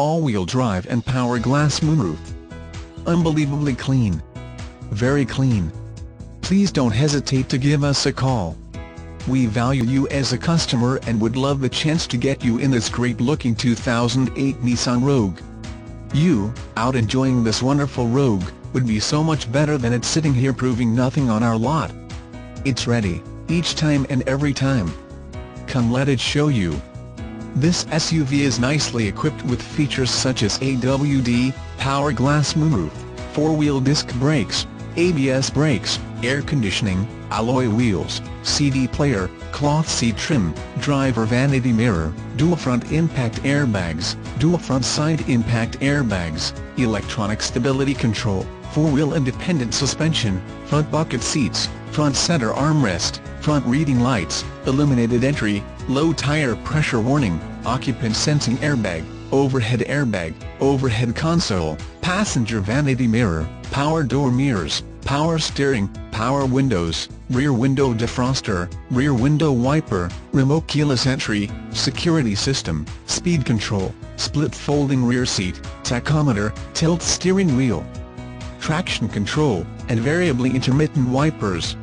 all-wheel drive and power glass moonroof. Unbelievably clean. Very clean. Please don't hesitate to give us a call. We value you as a customer and would love the chance to get you in this great-looking 2008 Nissan Rogue. You, out enjoying this wonderful Rogue, would be so much better than it sitting here proving nothing on our lot. It's ready, each time and every time. Come, let it show you. This SUV is nicely equipped with features such as AWD, power glass moonroof, 4-wheel disc brakes, ABS brakes, air conditioning, alloy wheels, CD player, cloth seat trim, driver vanity mirror, dual front impact airbags, dual front side impact airbags, electronic stability control, 4-wheel independent suspension, front bucket seats, front center armrest, front reading lights, illuminated entry, low tire pressure warning, occupant sensing airbag, overhead console, passenger vanity mirror, power door mirrors, power steering, power windows, rear window defroster, rear window wiper, remote keyless entry, security system, speed control, split folding rear seat, tachometer, tilt steering wheel, traction control, and variably intermittent wipers.